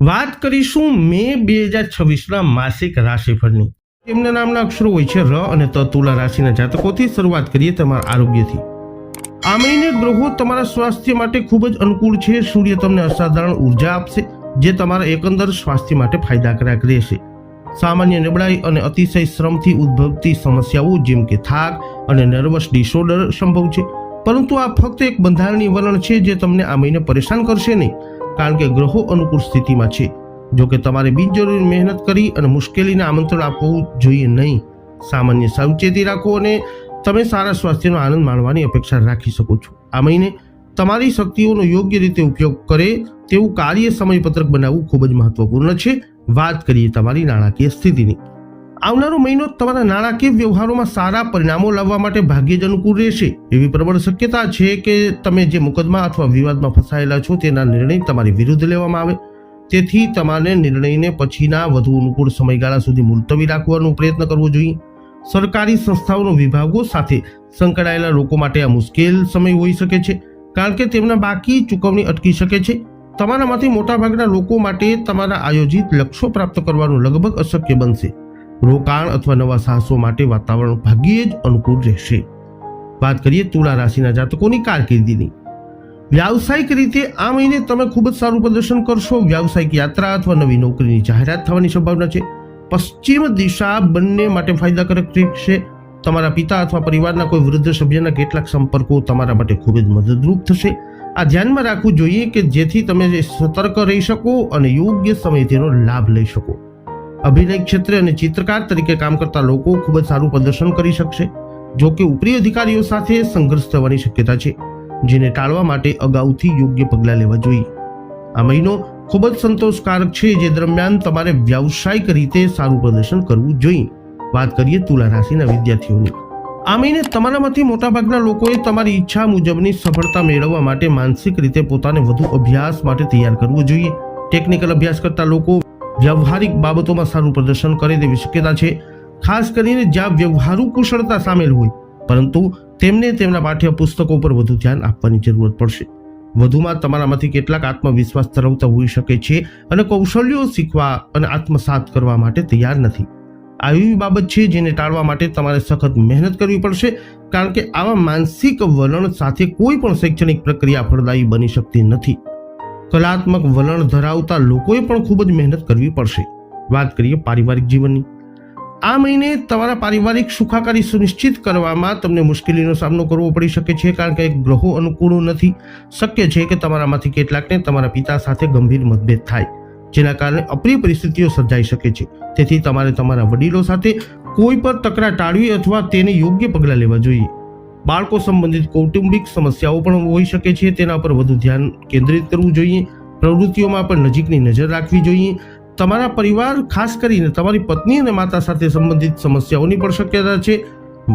વાત કરીશું મે 2026ના માસિક રાશિફળની। તેમના નામના અક્ષરો હોય છે ર અને ત। તુલા રાશિના જાતકોથી શરૂઆત કરીએ તમારા આરોગ્યથી। આ મહિને ગ્રહો તમારા સ્વાસ્થ્ય માટે ખૂબ જ અનુકૂળ છે। સૂર્ય તમને અસાધારણ ઉર્જા આપશે, જે તમારા એકંદર સ્વાસ્થ્ય માટે ફાયદાકારક રહેશે। સામાન્ય નબળાઈ અને અતિશય શ્રમથી ઉદ્ભવતી સમસ્યાઓ જેમ કે થાક અને નર્વસ ડિસઓર્ડર સંભવ છે, પરંતુ આ ફક્ત એક બંધારણીય વલણ છે જે તમને આ મહિને પરેશાન કરશે નહીં, કારણ કે ગ્રહો અનુકૂળ સ્થિતિમાં છે। જો કે તમારે બિનજરૂરી મહેનત કરી અને મુશ્કેલીને આમંત્રણ આપવું જોઈએ નહીં। સામાન્ય સાવચેતી રાખો અને તમે સારા સ્વાસ્થ્યનો આનંદ માણવાની અપેક્ષા રાખી શકો છો। આ મહિને તમારી શક્તિઓનો યોગ્ય રીતે ઉપયોગ કરે તેવું કાર્ય સમયપત્રક બનાવવું ખૂબ જ મહત્વપૂર્ણ છે। વાત કરીએ તમારી નાણાકીય સ્થિતિની। આવનારો મહિનો તમારા નાણાકીય વ્યવહારોમાં સારા પરિણામો લાવવા માટે ભાગ્યે જ અનુકૂળ રહેશે। એવી પ્રબળ શક્યતા છે કે તમે જે મુકદ્દમા અથવા વિવાદમાં ફસાયેલા છો તેના નિર્ણય તમારી વિરુદ્ધ લેવામાં આવે, તેથી તમારે નિર્ણયને પછીના વધુ અનુકૂળ સમયગાળા સુધી મુલતવી રાખવાનો પ્રયત્ન કરવો જોઈએ। સરકારી સંસ્થાઓના વિભાગો સાથે સંકળાયેલા લોકો માટે આ મુશ્કેલ સમય હોઈ શકે છે, કારણ કે તેમના બાકી ચૂકવણી અટકી શકે છે। તમારામાંથી મોટાભાગના લોકો માટે તમારા આયોજિત લક્ષ્યો પ્રાપ્ત કરવાનું લગભગ અશક્ય બનશે। રોકાણ અથવા નવા સાહસો માટે વાતાવરણ ભાગ્યે જ અનુકૂળ રહેશે। વાત કરીએ તુલા રાશિના જાતકોની કારકિર્દીની। વ્યાવસાયિક રીતે આ મહિને તમે ખૂબ જ સારું પ્રદર્શન કરશો। વ્યાવસાયિક યાત્રા અથવા નવી નોકરીની જાહેરાત થવાની સંભાવના છે। પશ્ચિમ દિશા બંને માટે ફાયદાકારક રહેશે। તમારા પિતા અથવા પરિવારના કોઈ વૃદ્ધ સભ્યના કેટલાક સંપર્કો તમારા માટે ખૂબ જ મદદરૂપ થશે। આ ધ્યાનમાં રાખવું જોઈએ કે જેથી તમે સતર્ક રહી શકો અને યોગ્ય સમયે તેનો લાભ લઈ શકો। અભિનય ક્ષેત્રે અને ચિત્રકાર તરીકે કામ કરતા લોકો ખૂબ જ સારું પ્રદર્શન કરી શકશે। જો કે ઉપરી અધિકારીઓ સાથે સંઘર્ષ થવાની શક્યતા છે, જેને ટાળવા માટે અગાઉથી યોગ્ય પગલાં લેવા જોઈએ। આ મહિનો ખૂબ જ સંતોષકારક છે, જે દરમિયાન તમારે વ્યાવસાયિક રીતે સારું પ્રદર્શન કરવું જોઈએ। વાત કરીએ તુલા રાશિના વિદ્યાર્થીઓની। આ મહિને તમારામાંથી મોટાભાગના લોકોએ તમારી ઈચ્છા મુજબની સફળતા મેળવવા માટે માનસિક રીતે પોતાને વધુ અભ્યાસ માટે તૈયાર કરવું જોઈએ। ટેકનિકલ અભ્યાસ કરતા લોકો વ્યવહારિક બાબતોમાં સારું પ્રદર્શન કરે તેવી શક્યતા છે, ખાસ કરીને જ્યાં વ્યવહારુ કુશળતા સામેલ હોય, પરંતુ તેમને તેમના પાઠ્ય પુસ્તકો પર વધુ ધ્યાન આપવાની જરૂરત પડશે। વધુમાં તમારામાંથી કેટલાક આત્મવિશ્વાસ ધરાવતા હોઈ શકે છે અને કૌશલ્યો શીખવા અને આત્મસાત કરવા માટે તૈયાર નથી। આ એવી બાબત છે જેને ટાળવા માટે તમારે સખત મહેનત કરવી પડશે, કારણ કે આવા માનસિક વલણ સાથે કોઈ પણ શૈક્ષણિક પ્રક્રિયા ફળદાયી બની શકતી નથી। કલાત્મક વલણ ધરાવતા લોકોએ પણ ખૂબ જ મહેનત કરવી પડશે। વાત કરીએ પારિવારિક જીવનની। આ મહિને તમારા પારિવારિક સુખાકારી સુનિશ્ચિત કરવામાં તમને મુશ્કેલીનો સામનો કરવો પડી શકે છે, કારણ કે ગ્રહો અનુકૂળ નથી। શક્ય છે કે તમારામાંથી કેટલાકને તમારા પિતા સાથે ગંભીર મતભેદ થાય, જેના કારણે અપ્રિય પરિસ્થિતિઓ સર્જાઈ શકે છે। તેથી તમારે તમારા વડીલો સાથે કોઈ પણ તકરાર ટાળવી અથવા તેને યોગ્ય પગલાં લેવા જોઈએ। બાળકો સંબંધિત કૌટુંબિક સમસ્યાઓ પણ હોઈ શકે છે, તેના પર વધુ ધ્યાન કેન્દ્રિત કરવું જોઈએ। પ્રવૃત્તિઓમાં પણ નજીકની નજર રાખવી જોઈએ। તમારા પરિવાર, ખાસ કરીને તમારી પત્ની અને માતા સાથે સંબંધિત સમસ્યાઓની પણ શક્યતા છે।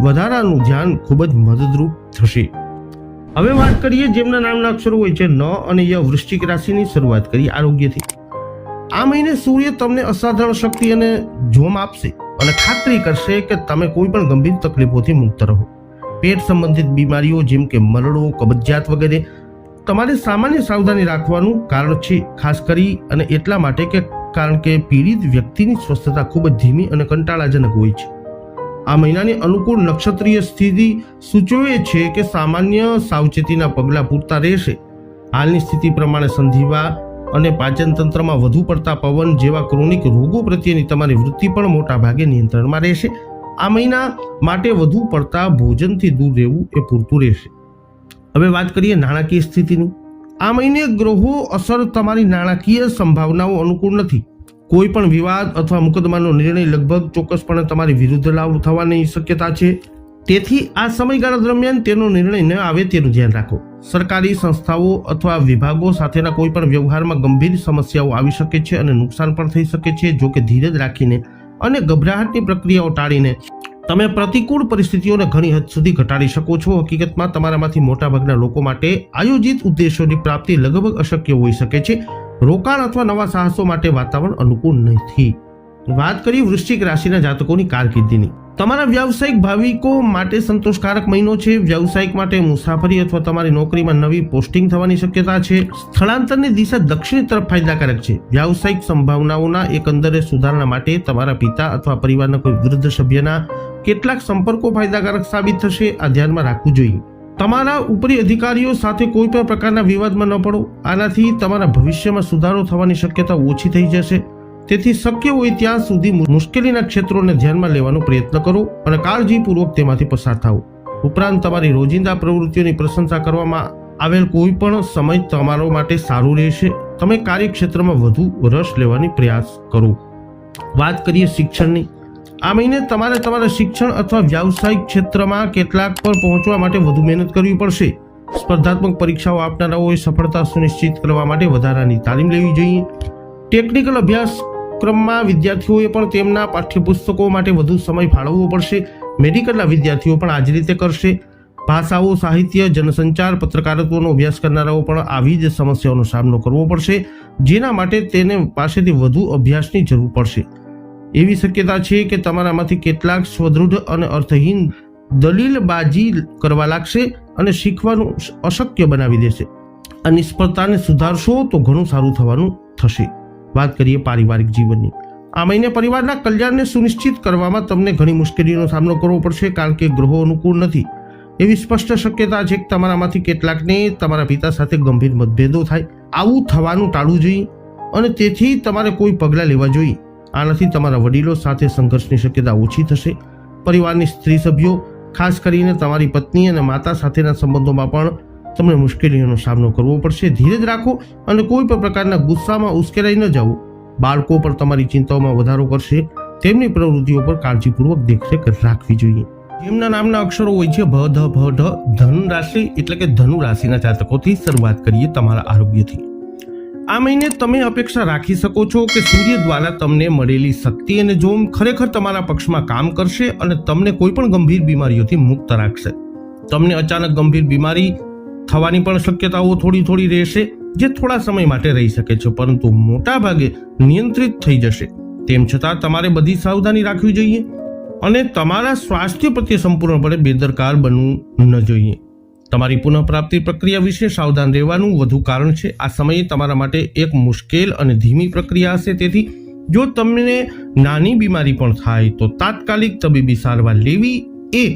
વધારાનું ધ્યાન ખૂબ જ મદદરૂપ થશે। હવે વાત કરીએ જેમના નામના અક્ષરો હોય છે ન અને ય, વૃશ્ચિક રાશિની। શરૂઆત કરીએ આરોગ્યથી। આ મહિને સૂર્ય તમને અસાધારણ શક્તિ અને જોમ આપશે અને ખાતરી કરશે કે તમે કોઈ પણ ગંભીર તકલીફોથી મુક્ત રહો। પેટ સંબંધિત બીમારીઓ જેમ કે મરડો, કબજિયાત વગેરે તમારે સામાન્ય સાવધાની રાખવાનું કારણ છે, ખાસ કરી અને એટલા માટે કે કારણ કે પીડિત વ્યક્તિની સ્વસ્થતા ખૂબ જ ધીમી અને કંટાળાજનક હોય છે। આ મહિનાની અનુકૂળ નક્ષત્રીય સ્થિતિ સૂચવે છે કે સામાન્ય સાવચેતીના પગલાં પૂરતા રહેશે। હાલની સ્થિતિ પ્રમાણે સંધિવા અને પાચન તંત્રમાં વધુ પડતા પવન જેવા ક્રોનિક રોગો પ્રત્યેની તમારી વૃત્તિ પણ મોટા ભાગે નિયંત્રણમાં રહેશે। આ મહિના માટે વધુ પડતા ભોજનથી દૂર રહેવું એ પૂરતું રહેશે। હવે વાત કરીએ નાણાકીય સ્થિતિની। આ મહિને ગ્રહો અસર તમારી નાણાકીય સંભાવનાઓ અનુકૂળ નથી। કોઈ પણ વિવાદ અથવા મુકદ્દમાનો નિર્ણય લગભગ ચોક્કસપણે તમારી વિરુદ્ધ લાભ થવાની શક્યતા છે, તેથી આ સમયગાળા દરમિયાન તેનો નિર્ણય ન આવે તેનું ધ્યાન રાખો। સરકારી સંસ્થાઓ અથવા વિભાગો સાથેના કોઈ પણ વ્યવહારમાં ગંભીર સમસ્યાઓ આવી શકે છે અને નુકસાન પણ થઈ શકે છે। જો કે ધીરજ રાખીને અને ગભરાટની પ્રક્રિયાઓ ટાળીને તમે પ્રતિકૂળ પરિસ્થિતિઓને ઘણી હદ સુધી ઘટાડી શકો છો। હકીકતમાં તમારામાંથી મોટાભાગના લોકો માટે આયોજિત ઉદ્દેશોની પ્રાપ્તિ લગભગ અશક્ય હોઈ શકે છે। રોકાણ અથવા નવા સાહસો માટે વાતાવરણ અનુકૂળ નથી। વાત કરીએ વૃશ્ચિક રાશિના જાતકોની કારકિર્દીની। તમારા વ્યાવસાયિક ભાવિકો માટે સંતોષકારક મહિનો છે। વ્યાવસાયિક માટે મુસાફરી અથવા તમારી નોકરીમાં નવી પોસ્ટિંગ થવાની શક્યતા છે। સ્થળાંતરની દિશા દક્ષિણ તરફ ફાયદાકારક છે। વ્યાવસાયિક સંભાવનાઓના એકંદરે સુધારણા માટે તમારા પિતા અથવા પરિવારના કોઈ વૃદ્ધ સભ્યના કેટલાક સંપર્કો ફાયદાકારક સાબિત થશે। આ ધ્યાનમાં રાખવું જોઈએ। તમારા ઉપરી અધિકારીઓ સાથે કોઈ પણ પ્રકારના વિવાદમાં ન પડો। આનાથી તમારા ભવિષ્યમાં સુધારો થવાની શક્યતા ઓછી થઈ જશે। તેથી શક્ય હોય ત્યાં સુધી મુશ્કેલીના ક્ષેત્રોને ધ્યાનમાં લેવાનો પ્રયત્ન કરો અને કાળજીપૂર્વક તેમાંથી પસાર થાઓ। ઉપરાંત તમારી રોજિંદા પ્રવૃત્તિઓની પ્રશંસા કરવામાં આવેલ કોઈ પણ સમય તમારો માટે સારું રહેશે। તમે કાર્યક્ષેત્રમાં વધુ રસ લેવાની પ્રયાસ કરો। વાત કરીએ શિક્ષણની। આ મહિને તમારે તમારા શિક્ષણ અથવા વ્યાવસાયિક ક્ષેત્રમાં કેટલાક પર પહોંચવા માટે વધુ મહેનત કરવી પડશે। સ્પર્ધાત્મક પરીક્ષાઓ આપનારાઓએ સફળતા સુનિશ્ચિત કરવા માટે વધારાની તાલીમ લેવી જોઈએ। ટેકનિકલ અભ્યાસક્રમમાં વિદ્યાર્થીઓએ પણ તેમના પાઠ્યપુસ્તકો માટે વધુ સમય ફાળવવો પડશે। મેડિકલના વિદ્યાર્થીઓ પણ આ જ રીતે કરશે। ભાષાઓ, સાહિત્ય, જનસંચાર, પત્રકારત્વનો અભ્યાસ કરનારાઓ પણ આવી જ સમસ્યાઓનો સામનો કરવો પડશે, જેના માટે તેને પાસેથી વધુ અભ્યાસની જરૂર પડશે। એવી શક્યતા છે કે તમારામાંથી કેટલાક સ્વદૃઢ અને અર્થહીન દલીલબાજી કરવા લાગશે અને શીખવાનું અશક્ય બનાવી દેશે। આ નિષ્ફળતાને સુધારશો તો ઘણું સારું થવાનું થશે। વાત કરીએ પારિવારિક જીવનની। આ મહિને પરિવારના કલ્યાણને સુનિશ્ચિત કરવામાં તમને ઘણી મુશ્કેલીઓનો સામનો કરવો પડશે, કારણ કે ગ્રહો અનુકૂળ નથી। એવી સ્પષ્ટ શક્યતા છે કે તમારામાંથી કેટલાકને તમારા પિતા સાથે ગંભીર મતભેદો થાય। આવું થવાનું ટાળવું જોઈએ અને તેથી તમારે કોઈ પગલાં લેવા જોઈએ। આનાથી તમારા વડીલો સાથે સંઘર્ષની શક્યતા ઓછી થશે। પરિવારની સ્ત્રી સભ્યો, ખાસ કરીને તમારી પત્ની અને માતા સાથેના સંબંધોમાં પણ તમને મુશ્કેલીઓનો સામનો કરવો પડશે। ધીરજ રાખો અને કોઈ પણ પ્રકારના ગુસ્સામાં ઉશ્કેરાઈ ન જાઓ। બાળકો પર તમારી ચિંતાઓમાં વધારો કરશે। તેમની પ્રવૃત્તિઓ પર કાળજીપૂર્વક દેખરેખ રાખવી જોઈએ। જેમના નામના અક્ષરો હોય છે ભ, ધ, ભ, ઢ, ધન રાશિ એટલે કે ધનુ રાશિના જાતકોથી શરૂઆત કરીએ તમારા આરોગ્યથી। આ મહિને તમે અપેક્ષા રાખી શકો છો કે સૂર્ય દ્વારા તમને મળેલી શક્તિ અને જોમ ખરેખર તમારા પક્ષમાં કામ કરશે અને તમને કોઈ પણ ગંભીર બીમારીઓથી મુક્ત રાખશે। તમને અચાનક ગંભીર બીમારી થવાની પણ શક્યતાઓ થોડી રહેશે, જે થોડા સમય માટે રહી શકે છે, પરંતુ મોટા ભાગે નિયંત્રિત થઈ જશે। તેમ છતાં તમારે બધી સાવધાની રાખવી જોઈએ અને તમારા સ્વાસ્થ્ય પ્રત્યે સંપૂર્ણપણે બેદરકાર બનવું ન જોઈએ। તમારી પુનઃપ્રાપ્તિ પ્રક્રિયા વિશે સાવધાન રહેવાનું વધુ કારણ છે। આ સમયે તમારા માટે એક મુશ્કેલ અને ધીમી પ્રક્રિયા હશે, તેથી જો તમને નાની બીમારી પણ થાય તો તાત્કાલિક તબીબી સારવાર લેવી એ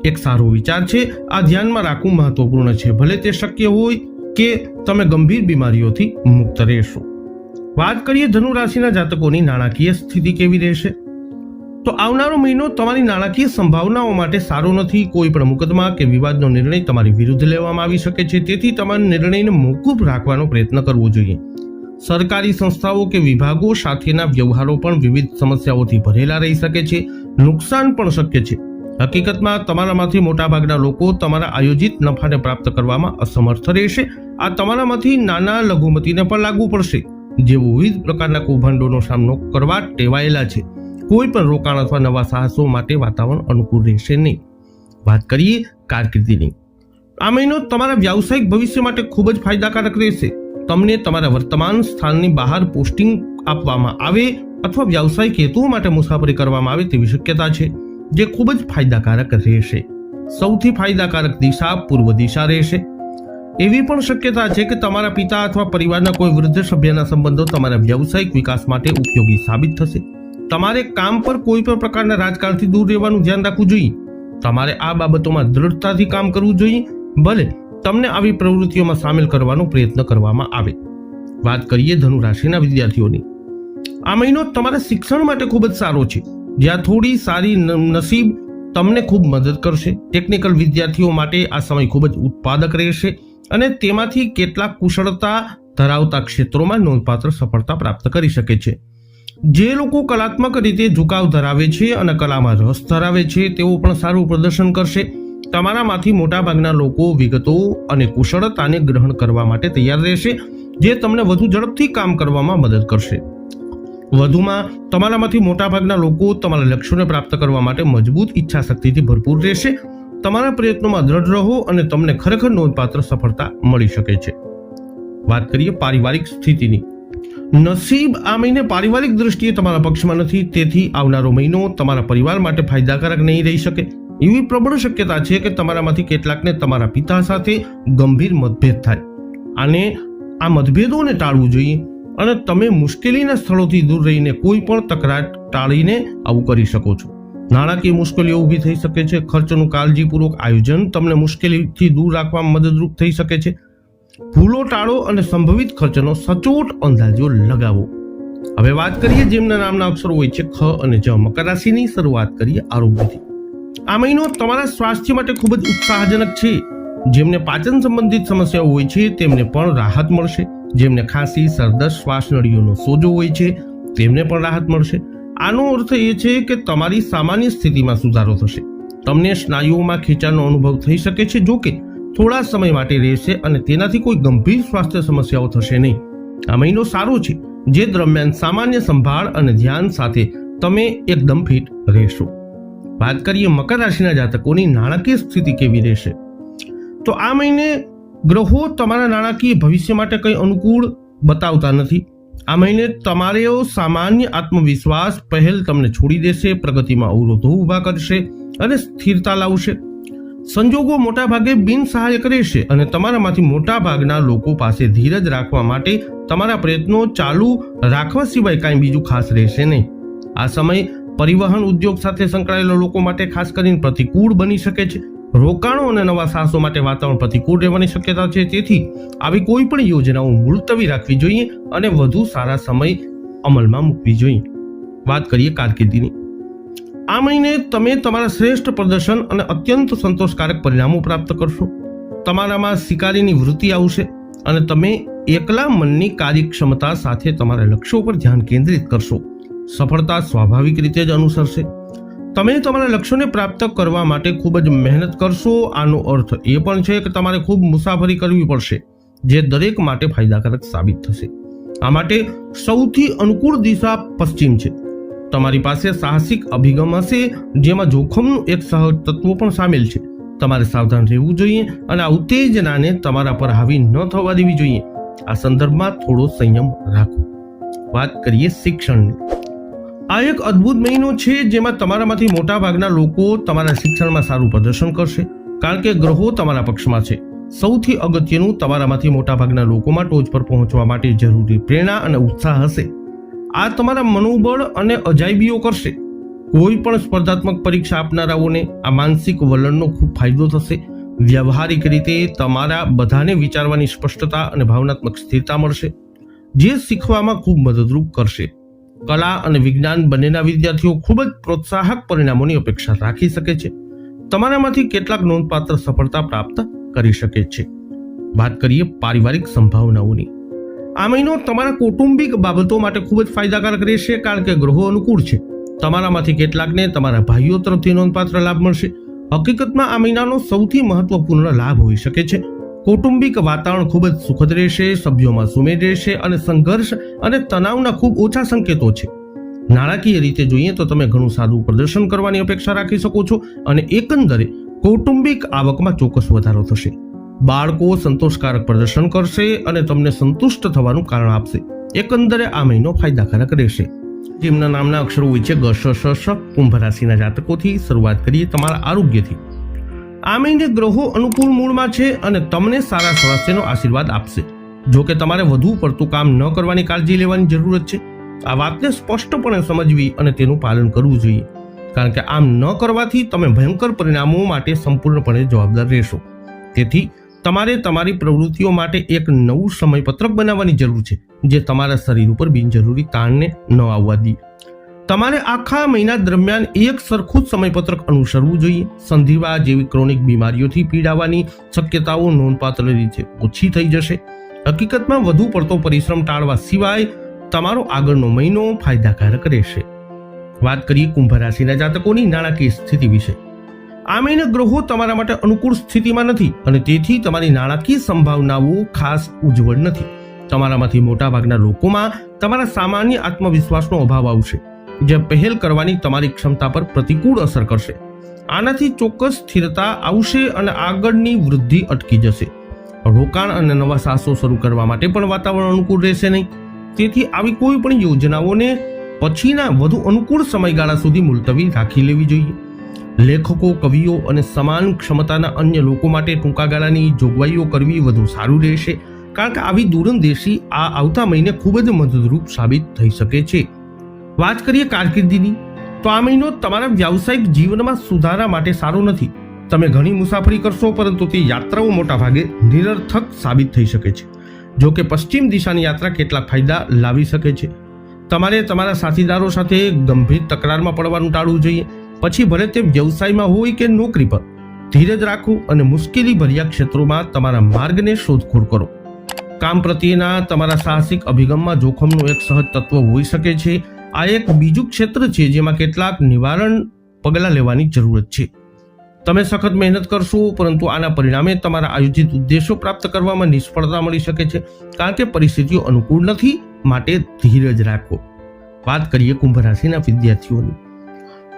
એક સારો વિચાર છે। આ ધ્યાનમાં રાખવું મહત્વપૂર્ણ છે, ભલે તે શક્ય હોય કે તમે ગંભીર બીમારીઓથી મુક્ત રહેશો। વાત કરીએ ધનુ રાશિના જાતકોની નાણાકીય સ્થિતિ કેવી રહેશે। તો આવનારો મહિનો તમારી નાણાકીય સંભાવનાઓ માટે સારો નથી। કોઈ પણ મુકદ્દમા કે વિવાદનો નિર્ણય તમારી વિરુદ્ધ લેવામાં આવી શકે છે, તેથી તમારે નિર્ણયને મોકૂફ રાખવાનો પ્રયત્ન કરવો જોઈએ। સરકારી સંસ્થાઓ કે વિભાગો સાથેના વ્યવહારો પણ વિવિધ સમસ્યાઓથી ભરેલા રહી શકે છે। નુકસાન પણ શક્ય છે। હકીકતમાં તમારામાંથી મોટાભાગના લોકો તમારા આયોજિત નફાને પ્રાપ્ત કરવામાં અસમર્થ રહેશે। આ તમારામાંથી નાના લઘુમતીને પણ લાગુ પડશે, જેઓ વિવિધ પ્રકારના કૌભાંડોનો સામનો કરવા ટેવાયેલા છે। કોઈ પણ રોકાણ અથવા નવા સાહસો માટે વાતાવરણ અનુકૂળ રહેશે નહીં। વાત કરીએ કારકિર્દીની। આ મહિનો તમારા વ્યાવસાયિક ભવિષ્ય માટે ખૂબ જ ફાયદાકારક રહેશે। તમને તમારા વર્તમાન સ્થાનની બહાર પોસ્ટિંગ આપવામાં આવે અથવા વ્યાવસાયિક હેતુઓ માટે મુસાફરી કરવામાં આવે તેવી શક્યતા છે, જે ખૂબ જ ફાયદાકારક રહેશે। સૌથી ફાયદાકારક દિશા પૂર્વ દિશા રહેશે। એવી પણ શક્યતા છે કે તમારા પિતા અથવા પરિવારના કોઈ વૃદ્ધ સભ્યના સંબંધો તમારા વ્યાવસાયિક વિકાસ માટે ઉપયોગી સાબિત થશે। તમારે કામ પર કોઈ પણ પ્રકારના રાજકારણથી દૂર રહેવાનું ધ્યાન રાખવું જોઈએ। તમારે આ બાબતોમાં દ્રઢતાથી કામ કરવું જોઈએ, ભલે તમને આવી પ્રવૃત્તિઓમાં સામેલ કરવાનો પ્રયત્ન કરવામાં આવે। વાત કરીએ ધનુ રાશિના વિદ્યાર્થીઓની। આ મહિનો તમારા શિક્ષણ માટે ખૂબ જ સારો છે, જ્યાં થોડી સારી નસીબ તમને ખૂબ મદદ કરશે। ટેકનિકલ વિદ્યાર્થીઓ માટે આ સમય ખૂબ જ ઉત્પાદક રહેશે અને તેમાંથી કેટલાક કુશળતા ધરાવતા ક્ષેત્રોમાં નોંધપાત્ર સફળતા પ્રાપ્ત કરી શકે છે। જે લોકો કલાત્મક રીતે ઝુકાવ ધરાવે છે અને કલામાં રસ ધરાવે છે, તેઓ પણ સારું પ્રદર્શન કરશે। તમારામાંથી મોટાભાગના લોકો વિગતો અને કુશળતાને ગ્રહણ કરવા માટે તૈયાર રહેશે, જે તમને વધુ ઝડપથી કામ કરવામાં મદદ કરશે। વધુમાં તમારામાંથી મોટાભાગના લોકો તમારા લક્ષ્યોને પ્રાપ્ત કરવા માટે મજબૂત ઈચ્છા શક્તિથી ભરપૂર રહેશે। તમારા પ્રયત્નોમાં દ્રઢ રહો અને તમને ખરેખર નોંધપાત્ર સફળતા મળી શકે છે। વાત કરીએ પારિવારિક સ્થિતિની। નસીબ આ મહિને પારિવારિક દ્રષ્ટિએ તમારા પક્ષમાં નથી, તેથી આવનારો મહિનો તમારા પરિવાર માટે ફાયદાકારક નહીં રહી શકે. એવી પ્રબળ શક્યતા છે કે તમારામાંથી કેટલાકને તમારા પિતા સાથે ગંભીર મતભેદ થાય. અને આ મતભેદોને ટાળવું જોઈએ અને તમે મુશ્કેલીના સ્થળોથી દૂર રહીને કોઈ પણ તકરાર ટાળીને આવું કરી શકો છો. નાણાકીય મુશ્કેલીઓ ઊભી થઈ શકે છે. ખર્ચનું કાળજીપૂર્વક આયોજન તમને મુશ્કેલીથી દૂર રાખવામાં મદદરૂપ થઈ શકે છે. ભૂલો ટાળો અને સંભવિત ખર્ચનો સચોટ અંદાજો લગાવો. હવે વાત કરીએ જેમના નામના અક્ષરો હોય છે ખ અને જ. મકર રાશિની શરૂઆત કરીએ આરોગ્યથી. આ મહિનો તમારા સ્વાસ્થ્ય માટે ખૂબ જ ઉત્સાહજનક છે. જેમને પાચન સંબંધિત સમસ્યાઓ હોય છે તેમને પણ રાહત મળશે. જેમને ખાંસી, સરદર્દ, શ્વાસનળીઓનો સોજો હોય છે તેમને પણ રાહત મળશે. આનો અર્થ એ છે કે તમારી સામાન્ય સ્થિતિમાં સુધારો થશે. તમને સ્નાયુઓમાં ખેંચાણનો અનુભવ થઈ શકે છે, જો કે થોડા સમય માટે રહેશે અને તેનાથી કોઈ ગંભીર સ્વાસ્થ્ય સમસ્યાઓ થશે નહીં. આ મહિનો સારો છે, જે દરમિયાન સામાન્ય સંભાળ અને ધ્યાન સાથે તમે એકદમ ફિટ રહેશો. વાત કરીએ મકર રાશિના જાતકોની નાણાકીય સ્થિતિ કેવી રહેશે. તો આ મહિને ગ્રહો તમારા નાણાકીય ભવિષ્ય માટે કંઈ અનુકૂળ બતાવતા નથી. આ મહિને તમારો સામાન્ય આત્મવિશ્વાસ પહેલ તમને છોડી દેશે, પ્રગતિમાં અવરોધો ઊભા કરશે અને સ્થિરતા લાવશે. સંજોગો મોટા ભાગે બિનસહાયક રહેશે અને તમારામાંથી મોટા ભાગના લોકો પાસે ધીરજ રાખવા માટે તમારા પ્રયત્નો ચાલુ રાખવા સિવાય કાંઈ બીજું ખાસ રહેશે નહીં. આ સમય પરિવહન ઉદ્યોગ સાથે સંકળાયેલા લોકો માટે ખાસ કરીને પ્રતિકૂળ બની શકે છે. રોકાણો અને નવા સાહસો માટે વાતાવરણ પ્રતિકૂળ રહેવાની શક્યતા છે. તેથી આવી કોઈ પણ યોજનાઓ મુલતવી રાખવી જોઈએ અને વધુ સારા સમય અમલમાં મૂકવી જોઈએ. વાત કરીએ કારકિર્દીની. આ મહિને તમે તમારા શ્રેષ્ઠ પ્રદર્શન અને અત્યંત સંતોષકારક પરિણામો પ્રાપ્ત કરશો. તમારામાં શિકારીની વૃત્તિ આવશે અને તમે એકલા મનની કાર્યક્ષમતા સાથે તમારા લક્ષ્યો પર ધ્યાન કેન્દ્રિત કરશો. સફળતા સ્વાભાવિક રીતે જ અનુસરશે. તમે તમારા લક્ષ્યોને પ્રાપ્ત કરવા માટે ખૂબ જ મહેનત કરશો. આનો અર્થ એ પણ છે કે તમારે ખૂબ મુસાફરી કરવી પડશે, જે દરેક માટે ફાયદાકારક સાબિત થશે. આ માટે સૌથી અનુકૂળ દિશા પશ્ચિમ છે. તમારી પાસે સાહસિક અભિગમ હશે, જેમાં જોખમનું એક સહજ તત્વ પણ સામેલ છે. તમારે સાવધાન રહેવું જોઈએ અને આ ઉત્તેજનાને તમારા પર હાવી ન થવા દેવી જોઈએ. આ સંદર્ભમાં થોડો સંયમ રાખો. વાત કરીએ શિક્ષણની. આ એક અદ્ભુત મહિનો છે, જેમાં તમારામાંથી મોટા ભાગના લોકો તમારા શિક્ષણમાં સારું પ્રદર્શન કરશે, કારણ કે ગ્રહો તમારા પક્ષમાં છે. સૌથી અગત્યનું, તમારામાંથી મોટા ભાગના લોકોમાં ટોચ પર પહોંચવા માટે જરૂરી પ્રેરણા અને ઉત્સાહ હશે. આ તમારા મનોબળ અને અજાયબીઓ કરશે. કોઈ પણ સ્પર્ધાત્મક પરીક્ષા આપનારાઓને આ માનસિક વલણનો ખૂબ ફાયદો થશે. વ્યવહારિક રીતે તમારા બધાને વિચારવાની સ્પષ્ટતા અને ભાવનાત્મક સ્થિરતા મળશે, જે શીખવામાં ખૂબ મદદરૂપ કરશે. કલા અને વિજ્ઞાન બંનેના વિદ્યાર્થીઓ ખૂબ જ પ્રોત્સાહક પરિણામોની અપેક્ષા રાખી શકે છે. તમારામાંથી કેટલાક નોંધપાત્ર સફળતા પ્રાપ્ત કરી શકે છે. વાત કરીએ પારિવારિક સંભાવનાઓની. આ મહિનો તમારા કૌટુંબિક બાબતો માટે ખૂબ જ ફાયદાકારક રહેશે, કારણ કે ગ્રહો અનુકૂળ છે. તમારામાંથી કેટલાકને તમારા ભાઈઓ તરફથી નોંધપાત્ર લાભ મળશે. હકીકતમાં આ મહિનાનો સૌથી મહત્વપૂર્ણ લાભ હોઈ શકે છે. કૌટુંબિક વાતાવરણ ખૂબ જ સુખદ રહેશે, સભ્યોમાં સુમેળ રહેશે અને સંઘર્ષ અને તણાવના ખૂબ ઓછા સંકેતો છે. નાણાકીય રીતે જોઈએ તો તમે ઘણું સારું પ્રદર્શન કરવાની અપેક્ષા રાખી શકો છો અને એકંદરે કૌટુંબિક આવકમાં ચોક્કસ વધારો થશે. બાળકો સંતોષકારક પ્રદર્શન કરશે અને તમને સંતુષ્ટ થવાનું કારણ આપશે. એકંદરે આ મહિનો ફાયદાકારક રહેશે. જેમના નામના અક્ષરો હોય છે ગ, શ, શ, શ. કુંભ રાશિના જાતકોથી શરૂઆત કરીએ તમારા આરોગ્યથી. આ મહિને ગ્રહો અનુકૂળ મૂળમાં છે અને તમને સારા સ્વાસ્થ્યનો આશીર્વાદ આપશે. જો કે તમારે વધુ પડતું કામ ન કરવાની કાળજી લેવાની જરૂરત છે. આ વાતને સ્પષ્ટપણે સમજવી અને તેનું પાલન કરવું જોઈએ, કારણ કે આમ ન કરવાથી તમે ભયંકર પરિણામો માટે સંપૂર્ણપણે જવાબદાર રહેશો. તેથી તમારે તમારી પ્રવૃત્તિઓ માટે એક નવું સમયપત્રક બનાવવાની જરૂર છે, જે તમારા શરીર ઉપર બિનજરૂરી તાણને ન આવવા દે. તમારે આખા મહિના દરમિયાન એક સરખું જ સમયપત્રક અનુસરવું જોઈએ. સંધિવા જેવી ક્રોનિક બીમારીઓથી પીડાવાની શક્યતાઓ નોંધપાત્ર રીતે ઓછી થઈ જશે. હકીકતમાં વધુ પડતો પરિશ્રમ ટાળવા સિવાય તમારો આગળનો મહિનો ફાયદાકારક રહેશે. વાત કરીએ કુંભ રાશિના જાતકોની નાણાકીય સ્થિતિ વિશે. આ મહિને ગ્રહો તમારા માટે અનુકૂળ સ્થિતિમાં નથી અને તેથી તમારી નાણાકીય સંભાવનાઓ ખાસ ઉજ્જવળ નથી. તમારામાંથી મોટાભાગના લોકોમાં તમારા સામાન્ય આત્મવિશ્વાસનો અભાવ આવશે, જે પહેલ કરવાની તમારી ક્ષમતા પર પ્રતિકૂળ અસર કરશે. આનાથી ચોક્કસ સ્થિરતા આવશે અને આગળની વૃદ્ધિ અટકી જશે. રોકાણ અને નવા સાહસો શરૂ કરવા માટે પણ વાતાવરણ અનુકૂળ રહેશે નહીં. તેથી આવી કોઈ પણ યોજનાઓને પછીના વધુ અનુકૂળ સમયગાળા સુધી મુલતવી રાખી લેવી જોઈએ. લેખકો, કવિઓ અને સમાન ક્ષમતાના અન્ય લોકો માટે ટૂંકા ગાળાની જોગવાઈઓ કરવી વધુ સારું રહેશે, કારણ કે આવી દૂરંદેશી આવતા મહિને ખૂબ જ મદદરૂપ સાબિત થઈ શકે છે. વાત કરીએ કારકિર્દીની, તો આ મહિનો તમારા વ્યાવસાયિક જીવનમાં સુધારા માટે સારો નથી. તમે ઘણી મુસાફરી કરશો, પરંતુ તે યાત્રાઓ મોટા ભાગે નિરર્થક સાબિત થઈ શકે છે. જો કે પશ્ચિમ દિશાની યાત્રા કેટલાક ફાયદા લાવી શકે છે. તમારે તમારા સાથીદારો સાથે ગંભીર તકરારમાં પડવાનું ટાળવું જોઈએ. પછી ભલે તે વ્યવસાયમાં હોય કે નોકરી પર, ધીરજ રાખો અને મુશ્કેલી ભર્યા ક્ષેત્રોમાં તમારા માર્ગને શોધખોળ કરો. કામ પ્રત્યેના તમારા સાહસિક અભિગમમાં જોખમનું એક સહજ તત્વ હોઈ શકે છે. આ એક બીજું ક્ષેત્ર છે જેમાં કેટલાક નિવારણ પગલાં લેવાની જરૂરત છે. તમે સખત મહેનત કરશો, પરંતુ આના પરિણામે તમારા આયોજિત ઉદ્દેશો પ્રાપ્ત કરવામાં નિષ્ફળતા મળી શકે છે, કારણ કે પરિસ્થિતિઓ અનુકૂળ નથી. માટે ધીરજ રાખો. વાત કરીએ કુંભ રાશિના વિદ્યાર્થીઓની.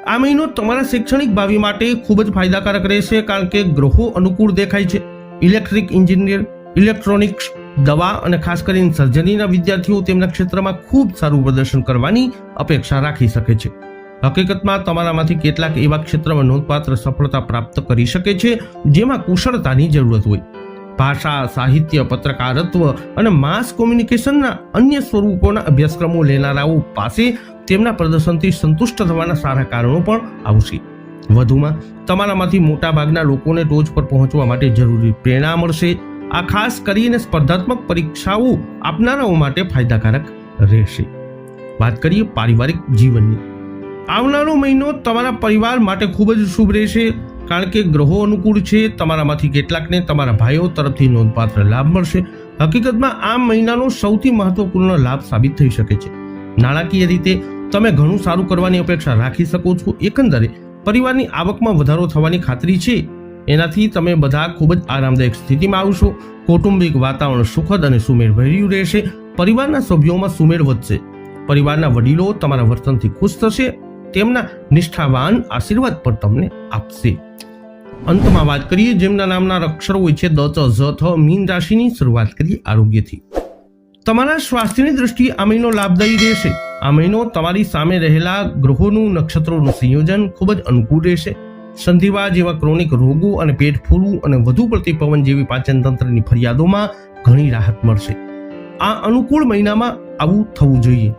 આ મહિનો તમારા શૈક્ષણિક ભાવિ માટે ખૂબ જ ફાયદાકારક રહેશે, કારણ કે ગ્રહો અનુકૂળ દેખાય છે. ઇલેક્ટ્રિક એન્જિનિયર, ઇલેક્ટ્રોનિક્સ, દવા અને ખાસ કરીને સર્જરીના વિદ્યાર્થીઓ તેમના ક્ષેત્રમાં ખૂબ સારું પ્રદર્શન કરવાની અપેક્ષા રાખી શકે છે. હકીકતમાં તમારામાંથી કેટલાક એવા ક્ષેત્રમાં નોંધપાત્ર સફળતા પ્રાપ્ત કરી શકે છે જેમાં કુશળતાની જરૂરત હોય. ભાષા, સાહિત્ય, પત્રકારત્વ અને માસ કોમ્યુનિકેશનના અન્ય સ્વરૂપોના અભ્યાસક્રમો લેનારાઓ પાસે તેમના પ્રદર્શનથી સંતુષ્ટ થવાના સારા કારણો પણ આવશે. વધુમાં તમારામાંથી મોટાભાગના લોકોને ટોચ પર પહોંચવા માટે જરૂરી પ્રેરણા મળશે. આ ખાસ કરીને સ્પર્ધાત્મક પરીક્ષાઓ આપનારાઓ માટે ફાયદાકારક રહેશે. વાત કરીએ પારિવારિક જીવનની. આવનારો મહિનો તમારા પરિવાર માટે ખૂબ જ શુભ રહેશે, કારણ કે ગ્રહો અનુકૂળ છે. તમારામાંથી કેટલાકને તમારા ભાઈઓ તરફથી નોંધપાત્ર લાભ મળશે. હકીકતમાં આ મહિનાનો સૌથી મહત્વપૂર્ણ લાભ સાબિત થઈ શકે છે. નાણાકીય રીતે તમે ઘણું સારું કરવાની અપેક્ષા રાખી શકો છો. એકંદરે પરિવારની આવકમાં વધારો થવાની ખાતરી છે. એનાથી તમે બધા ખૂબ જ આરામદાયક સ્થિતિમાં આવશો. કૌટુંબિક વાતાવરણ સુખદ અને સુમેળભર્યું રહેશે. પરિવારના સભ્યોમાં સુમેળ વધશે. પરિવારના વડીલો તમારા વર્તનથી ખુશ થશે. તેમના નિષ્ઠાવાન આશીર્વાદ પણ તમને આપશે. અંતમાં વાત કરીએ જેમના નામના અક્ષરો હોય છે દ, ચ, ઝ, થ. મીન રાશિની શરૂઆત કરીએ આરોગ્યથી. તમારા સ્વાસ્થ્યની દ્રષ્ટિએ આ મહિનો લાભદાયી રહેશે. આ મહિનો તમારી સામે રહેલા ગ્રહોનું નક્ષત્રોનું સંયોજન ખૂબ જ અનુકૂળ રહેશે. સંધિવા જેવા ક્રોનિક રોગો અને પેટ ફૂલવું અને વધુ પડતી પવન જેવી પાચન તંત્રની ફરિયાદોમાં ઘણી રાહત મળશે. આ અનુકૂળ મહિનામાં આવું થવું જોઈએ.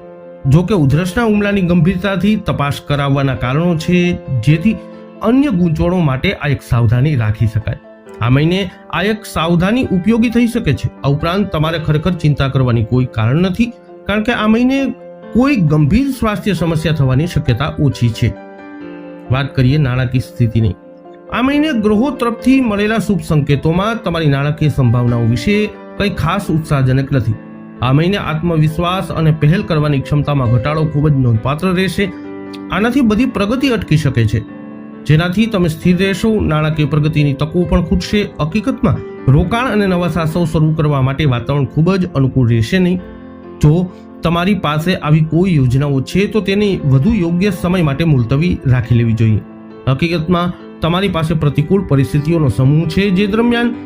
જો કે ઉધરસના હુમલાની ગંભીરતાથી તપાસ કરાવવાના કારણો છે, જેથી અન્ય ગૂંચવણો માટે આ એક સાવધાની રાખી શકાય. આ મહિને આ એક સાવધાની ઉપયોગી થઈ શકે છે. આ ઉપરાંત તમારે ખરેખર ચિંતા કરવાની કોઈ કારણ નથી, કારણ કે આ મહિને કોઈ ગંભીર સ્વાસ્થ્ય સમસ્યા થવાની શક્યતા ઓછી છે. વાત કરીએ નાણાકીય સ્થિતિની. આ મહિને ગ્રહો તરફથી મળેલા શુભ સંકેતોમાં તમારી નાણાકીય સંભાવનાઓ વિશે કંઈ ખાસ ઉત્સાહજનક નથી. આ મહિને આત્મવિશ્વાસ અને પહેલ કરવાની ક્ષમતામાં ઘટાડો ખૂબ જ નોંધપાત્ર રહેશે. આનાથી બધી પ્રગતિ અટકી શકે છે, જેનાથી તમે સ્થિર રહેશો. નાણાકીય પ્રગતિની તકો પણ ખૂટશે. હકીકતમાં રોકાણ અને નવા સાહસો શરૂ કરવા માટે વાતાવરણ ખૂબ જ અનુકૂળ રહેશે નહીં. જો તમારી પાસે આવી કોઈ યોજનાઓ છે તો તેને વધુ યોગ્ય સમય માટે મુલતવી રાખી લેવી જોઈએ. હકીકતમાં તમારી પાસે પ્રતિકૂળ પરિસ્થિતિઓનો સમૂહ છે, જે દરમિયાન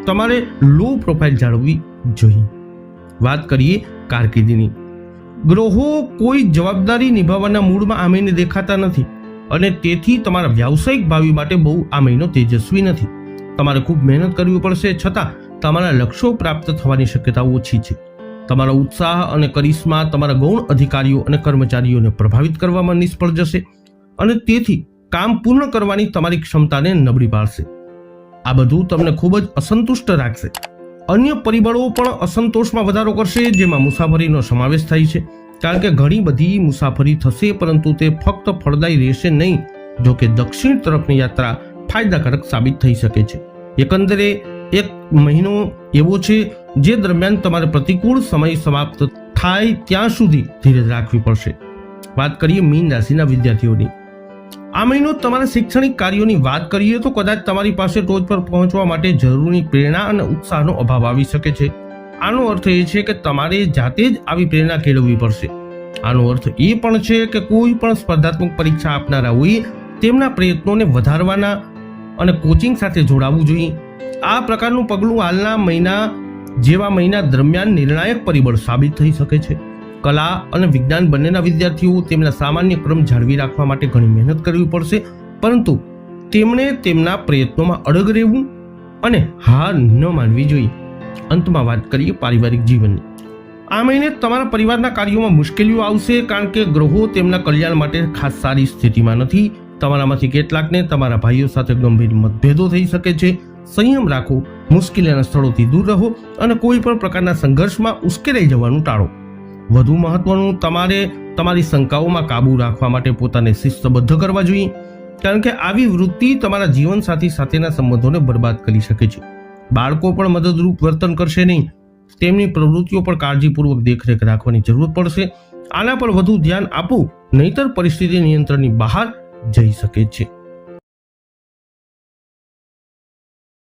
તમારે લો પ્રોફાઇલ જાળવવી જોઈએ. વાત કરીએ કારકિર્દીની. ગ્રહો કોઈ જવાબદારી નિભાવવાના મૂડમાં આ મહિને દેખાતા નથી, અને તેથી તમારા વ્યાવસાયિક ભાવિ માટે બહુ આ મહિનો તેજસ્વી નથી. તમારે ખૂબ મહેનત કરવી પડશે, છતાં તમારા લક્ષ્યો પ્રાપ્ત થવાની શક્યતા ઓછી છે. તમારો ઉત્સાહ અને કરિશ્મા તમારા ગૌણ અધિકારીઓ અને કર્મચારીઓને પ્રભાવિત કરવામાં નિષ્ફળ જશે, અને તેથી કામ પૂર્ણ કરવાની તમારી ક્ષમતાને નબળી પાડશે. આ બધું તમને ખૂબ જ અસંતુષ્ટ રાખશે. અન્ય પરિબળો પણ અસંતોષમાં વધારો કરશે, જેમાં મુસાફરીનો સમાવેશ થાય છે, કારણ કે ઘણી બધી મુસાફરી થશે, પરંતુ તે ફક્ત ફળદાયી રહેશે નહીં. જો કે દક્ષિણ તરફની યાત્રા ફાયદાકારક સાબિત થઈ શકે છે. એકંદરે એક મહિનો એવો છે જે દરમિયાન તમારે પ્રતિકૂળ સમય સમાપ્ત થાય ત્યાં સુધી ધીરજ રાખવી પડશે. વાત કરીએ મીન રાશિના વિદ્યાર્થીઓની. આ મહિનો તમારા શૈક્ષણિક કાર્યોની વાત કરીએ તો કદાચ તમારી પાસે ટોચ પર પહોંચવા માટે જરૂરી પ્રેરણા અને ઉત્સાહનો અભાવ આવી શકે છે. આનો અર્થ એ છે કે તમારે જાતે જ આવી પ્રેરણા કેળવવી પડશે. આનો અર્થ એ પણ છે કે કોઈ પણ સ્પર્ધાત્મક પરીક્ષા આપનારાઓએ તેમના પ્રયત્નોને વધારવાના અને કોચિંગ સાથે જોડાવવું જોઈએ. આ પ્રકારનું પગલું હાલના મહિના જેવા મહિના દરમિયાન નિર્ણાયક પરિબળ સાબિત થઈ શકે છે. કલા અને વિજ્ઞાન બંનેના વિદ્યાર્થીઓ તેમના સામાન્ય ક્રમ જાળવી રાખવા માટે ઘણી મહેનત કરવી પડશે, પરંતુ તેમણે તેમના પ્રયત્નોમાં અડગ રહેવું અને હાર ન માનવી જોઈએ. અંતમાં વાત કરીએ પારિવારિક જીવનની. આ મહિને તમારા પરિવારના કાર્યોમાં મુશ્કેલીઓ આવશે, કારણ કે ગ્રહો તેમના કલ્યાણ માટે ખાસ સારી સ્થિતિમાં નથી. તમારામાંથી કેટલાકને તમારા ભાઈઓ સાથે ગંભીર મતભેદો થઈ શકે છે. સંયમ રાખો, મુશ્કેલીના સ્થળોથી દૂર રહો અને કોઈ પણ પ્રકારના સંઘર્ષમાં ઉશ્કેરાઈ જવાનું ટાળો. વધુ મહત્વનું, તમારે તમારી શંકાઓમાં કાબૂ રાખવા માટે પોતાને શિસ્તબદ્ધ કરવા જોઈએ, કારણ કે આવી વૃત્તિ તમારા જીવનસાથી સાથેના સંબંધોને બરબાદ કરી શકે છે. બાળકો પણ મદદરૂપ વર્તન કરશે નહીં. તેમની પ્રવૃત્તિઓ પર કાળજીપૂર્વક દેખરેખ રાખવાની જરૂર પડશે. આના પર વધુ ધ્યાન આપવું, નહીતર પરિસ્થિતિ નિયંત્રણની બહાર જઈ શકે છે.